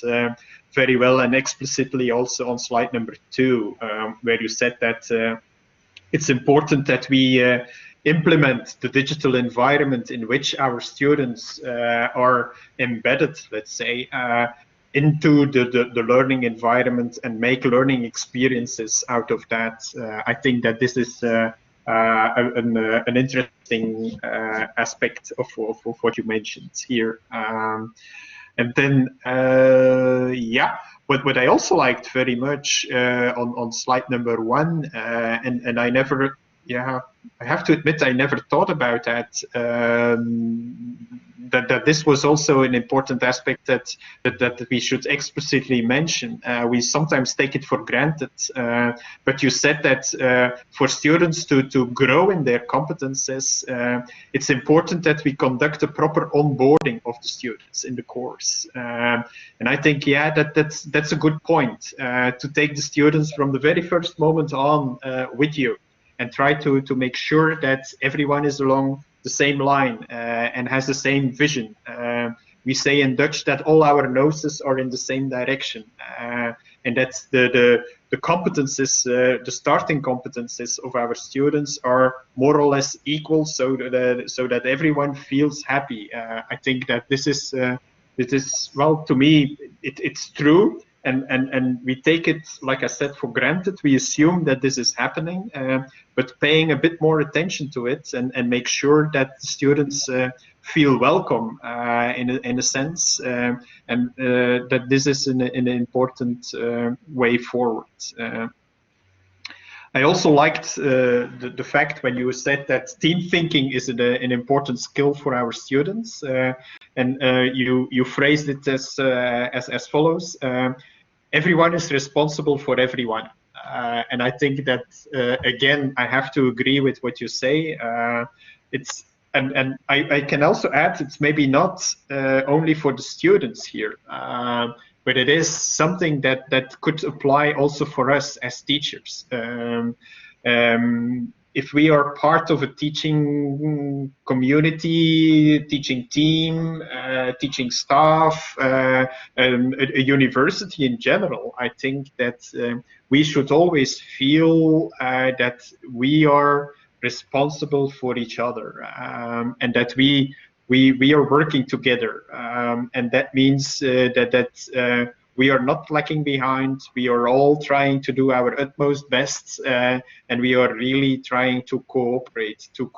very well and explicitly also on slide number 2, where you said that it's important that we implement the digital environment in which our students are embedded, let's say, into the learning environment and make learning experiences out of that. I think that this is an interesting aspect of what you mentioned here. And then, what I also liked very much on slide number 1, and I never, I have to admit I never thought about that. That this was also an important aspect that we should explicitly mention. We sometimes take it for granted, but you said that for students to grow in their competences, it's important that we conduct a proper onboarding of the students in the course. And I think, that's a good point, to take the students from the very first moment on with you and try to make sure that everyone is along the same line and has the same vision. We say in Dutch that all our noses are in the same direction, and that's the competences, the starting competences of our students are more or less equal, so that everyone feels happy. I think that this is This is, well, to me, it's true. And we take it, like I said, for granted. We assume that this is happening, but paying a bit more attention to it and make sure that students feel welcome in a sense, and that this is an important way forward. I also liked the fact when you said that team thinking is an important skill for our students, and you phrased it as follows. Everyone is responsible for everyone. And I think that, again, I have to agree with what you say. And I can also add, it's maybe not only for the students here, but it is something that could apply also for us as teachers. If we are part of a teaching community, teaching team, teaching staff, a university in general, I think that we should always feel that we are responsible for each other, and that we are working together, and that means that we are not lacking behind. We are all trying to do our utmost best, and we are really trying to cooperate, to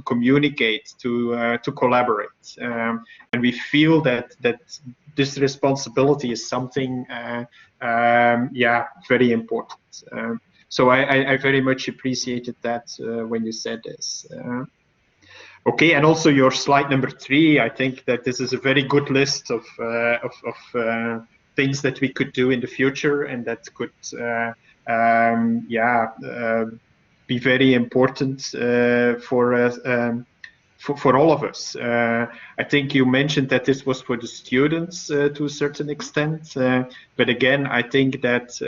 communicate, to collaborate, and we feel that this responsibility is something, very important. So I very much appreciated that when you said this. Okay, and also your slide number 3, I think that this is a very good list of things that we could do in the future, and that could be very important for all of us. I think you mentioned that this was for the students to a certain extent, but again, I think that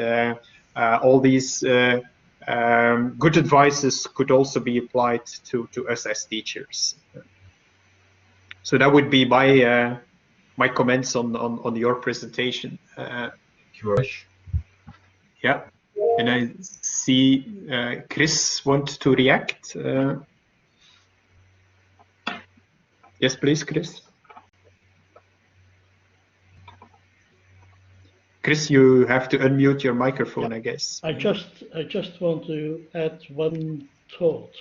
all these good advices could also be applied to us as teachers. So that would be my comments on your presentation. Thank you very much. Yeah, and I see Chris want to react. Yes, please, Chris. Chris, you have to unmute your microphone, I guess. I just want to add one thought.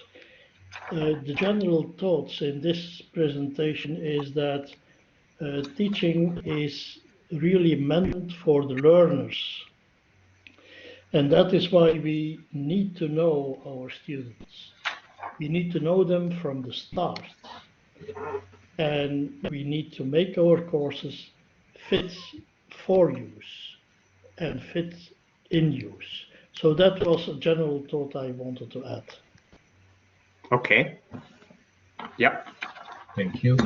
The general thoughts in this presentation is that teaching is really meant for the learners. And that is why we need to know our students. We need to know them from the start. And we need to make our courses fit for use and fit in use. So that was a general thought I wanted to add. Okay. Yeah. Thank you.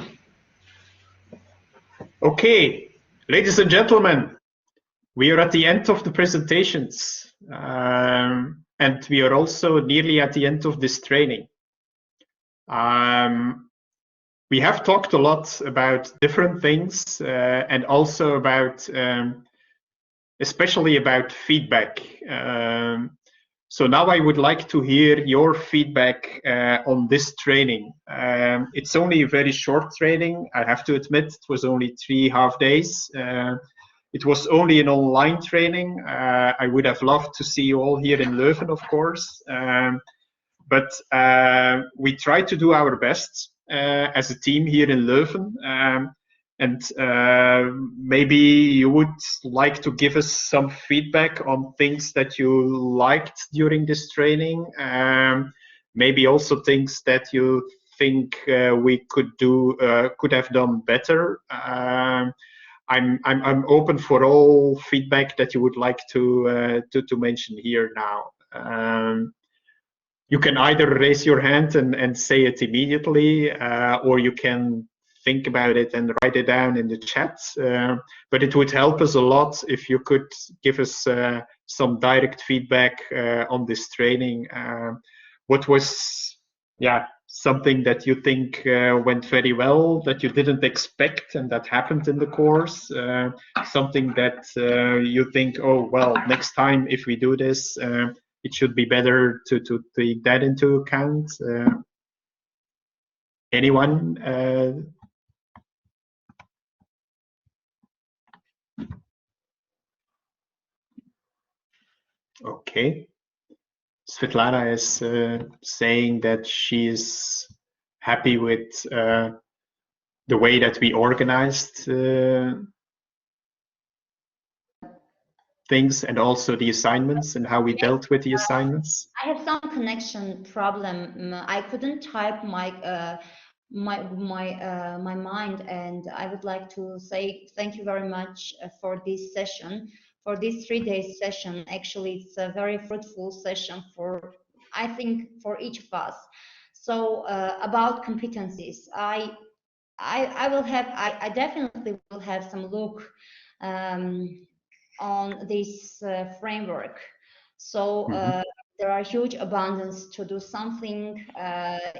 Okay, ladies and gentlemen, we are at the end of the presentations, and we are also nearly at the end of this training. We have talked a lot about different things, and also about, especially about feedback. So now I would like to hear your feedback on this training. It's only a very short training. I have to admit, it was only 3.5 days. It was only an online training. I would have loved to see you all here in Leuven, of course. But we tried to do our best as a team here in Leuven. And maybe you would like to give us some feedback on things that you liked during this training. Maybe also things that you think we could have done better. I'm open for all feedback that you would like to mention here now. You can either raise your hand and say it immediately, or you can think about it and write it down in the chat. But it would help us a lot if you could give us some direct feedback on this training. What was, something that you think went very well, that you didn't expect and that happened in the course? Something that you think, oh, well, next time if we do this, it should be better to take that into account. Anyone? Okay. Svetlana is saying that she is happy with the way that we organized things, and also the assignments and how we dealt with the assignments. I have some connection problem. I couldn't type my my mind, and I would like to say thank you very much for this session, for this 3-day session. Actually, it's a very fruitful session for, I think, for each of us. So about competencies, I definitely will have some look on this framework. So there are huge abundance to do something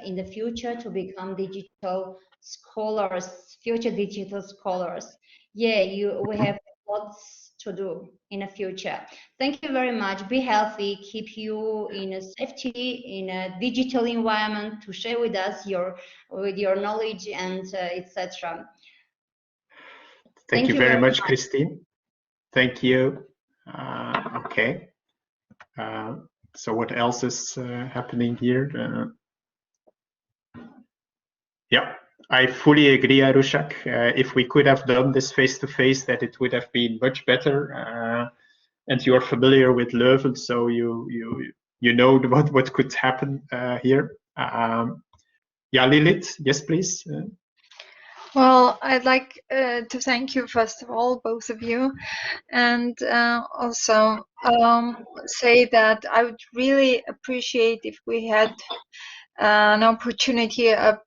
in the future to become digital scholars, future digital scholars. Yeah, we have lots to do in the future. Thank you very much. Be healthy. Keep you in a safety, in a digital environment to share with us your knowledge and etc. Thank you very much, Christine. Thank you. Okay. So what else is happening here? Yeah, I fully agree, Arushak. If we could have done this face-to-face, that it would have been much better. And you are familiar with Leuven, so you know what could happen here. Yeah, Lilith, yes, please. Well, I'd like to thank you, first of all, both of you, and also say that I would really appreciate if we had an opportunity of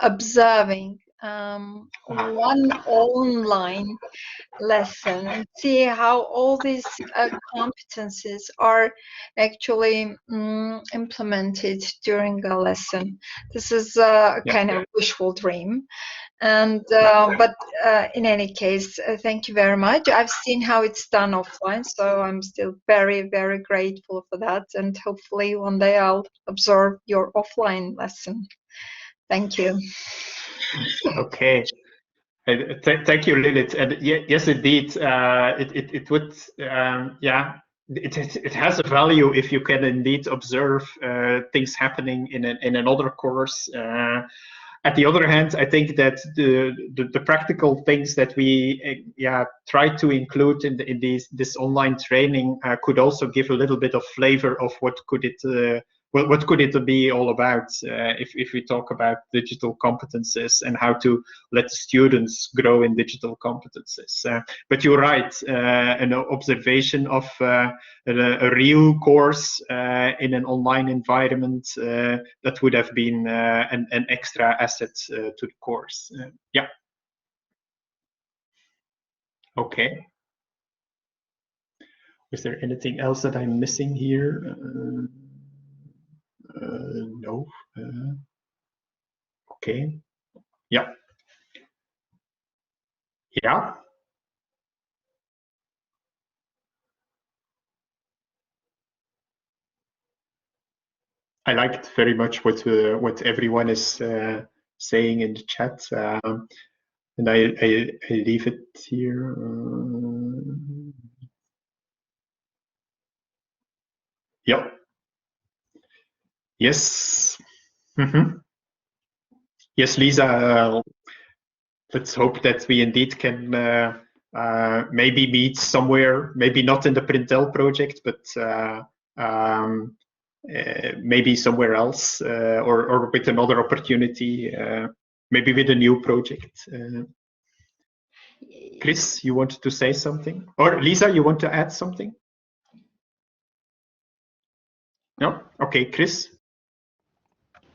observing one online lesson and see how all these competencies are actually implemented during a lesson. This is a kind of wishful dream. And but in any case, thank you very much. I've seen how it's done offline, so I'm still very, very grateful for that. And hopefully one day I'll observe your offline lesson. Thank you. Okay. Thank you, Lilith. And yes, indeed, it would, yeah, it has a value if you can indeed observe things happening in another course. At the other hand, I think that the practical things that we try to include in this online training could also give a little bit of flavor of what could it be all about if we talk about digital competences and how to let the students grow in digital competences. But you're right, an observation of a real course in an online environment that would have been an extra asset to the course. Yeah. Okay. Is there anything else that I'm missing here? No. Okay. Yeah. Yeah. I liked very much what everyone is saying in the chat, and I leave it here. Yeah. Yes. Yes, Lisa. Let's hope that we indeed can maybe meet somewhere. Maybe not in the PRINTeL project, but maybe somewhere else, or with another opportunity. Maybe with a new project. Chris, you wanted to say something? Or Lisa, you want to add something? No? Okay, Chris?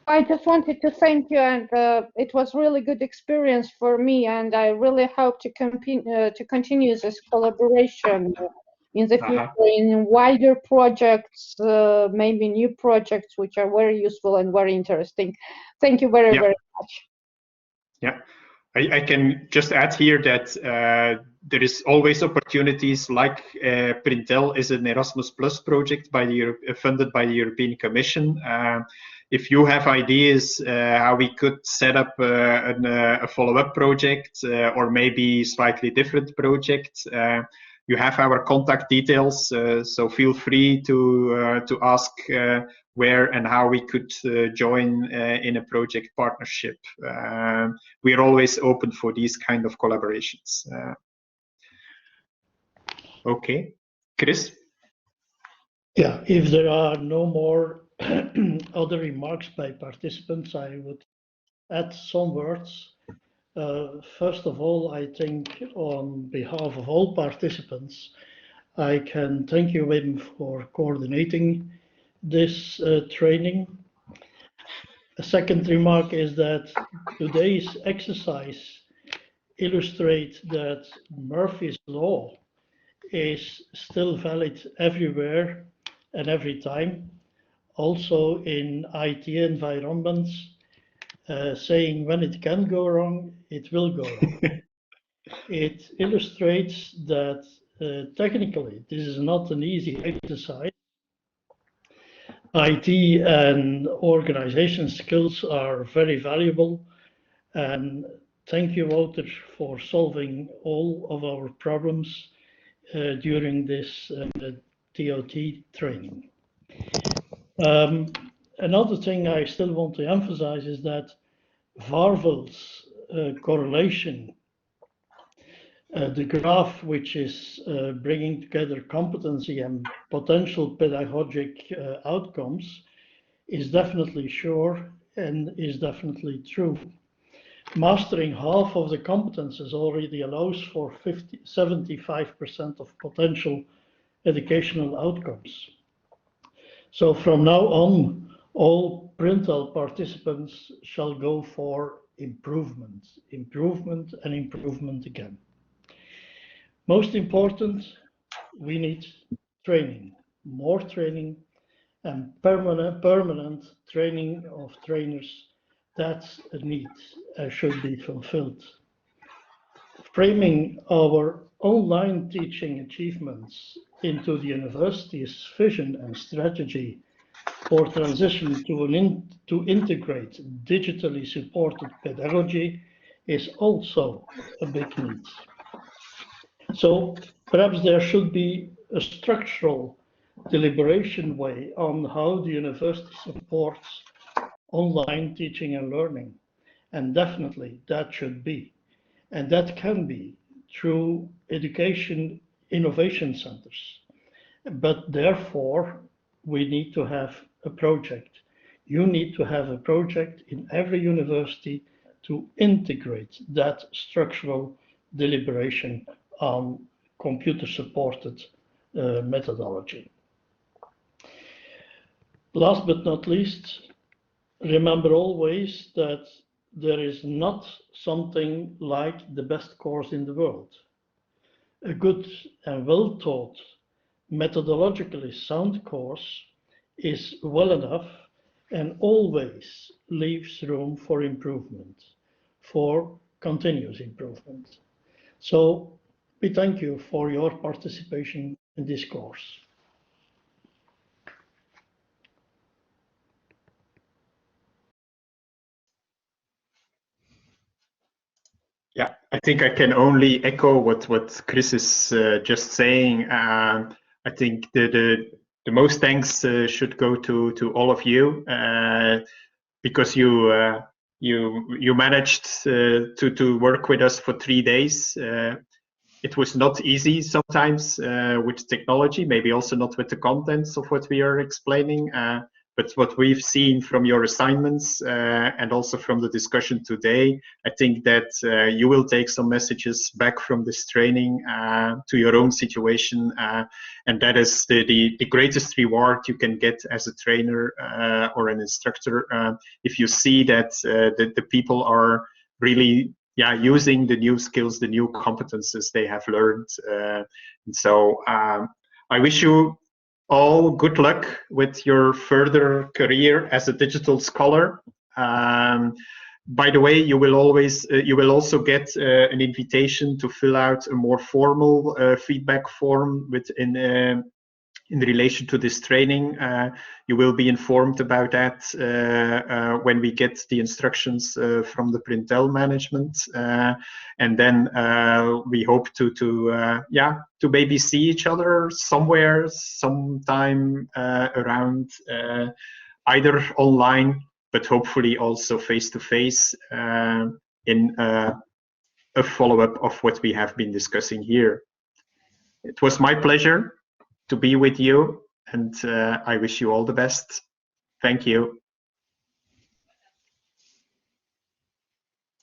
I just wanted to thank you, and it was really good experience for me, and I really hope to continue this collaboration in the future in wider projects, maybe new projects which are very useful and very interesting. Thank you very, very much. Yeah, I can just add here that there is always opportunities like PRINTeL is an Erasmus Plus project funded by the European Commission. If you have ideas how we could set up a follow-up project or maybe slightly different project, you have our contact details, so feel free to ask where and how we could join in a project partnership. We are always open for these kind of collaborations. Okay, Chris? Yeah, if there are no more other remarks by participants, I would add some words. First of all, I think on behalf of all participants, I can thank you, Wim, for coordinating this training. A second remark is that today's exercise illustrates that Murphy's Law is still valid everywhere and every time, also in IT environments, saying when it can go wrong, it will go wrong. It illustrates that technically this is not an easy exercise. IT and organization skills are very valuable, and thank you, Wouter, for solving all of our problems during this TOT training. Another thing I still want to emphasize is that Varvel's correlation, the graph which is bringing together competency and potential pedagogic outcomes, is definitely sure and is definitely true. Mastering half of the competences already allows for 75% of potential educational outcomes. So from now on, all PRINTeL participants shall go for improvement, improvement and improvement again. Most important, we need training, more training and permanent training of trainers. That's a need and should be fulfilled. Framing our online teaching achievements into the university's vision and strategy for transition to integrate digitally supported pedagogy is also a big need. So perhaps there should be a structural deliberation way on how the university supports online teaching and learning. And definitely that should be. And that can be through education innovation centers. But therefore, we need to have a project. You need to have a project in every university to integrate that structural deliberation on computer-supported methodology. Last but not least, remember always that there is not something like the best course in the world. A good and well-taught, methodologically sound course is well enough and always leaves room for improvement, for continuous improvement. So we thank you for your participation in this course. Yeah, I think I can only echo what Chris is just saying. I think the most thanks should go to all of you because you managed to work with us for 3 days. It was not easy sometimes with technology, maybe also not with the contents of what we are explaining. But what we've seen from your assignments and also from the discussion today, I think that you will take some messages back from this training to your own situation. And that is the greatest reward you can get as a trainer or an instructor if you see that the people are really using the new skills, the new competences they have learned. And so I wish you all good luck with your further career as a digital scholar. By the way, you will also get an invitation to fill out a more formal feedback form within in relation to this training. You will be informed about that when we get the instructions from the PRINTeL management, and then we hope to maybe see each other somewhere, sometime around, either online, but hopefully also face to face in a follow-up of what we have been discussing here. It was my pleasure to be with you, and I wish you all the best. Thank you.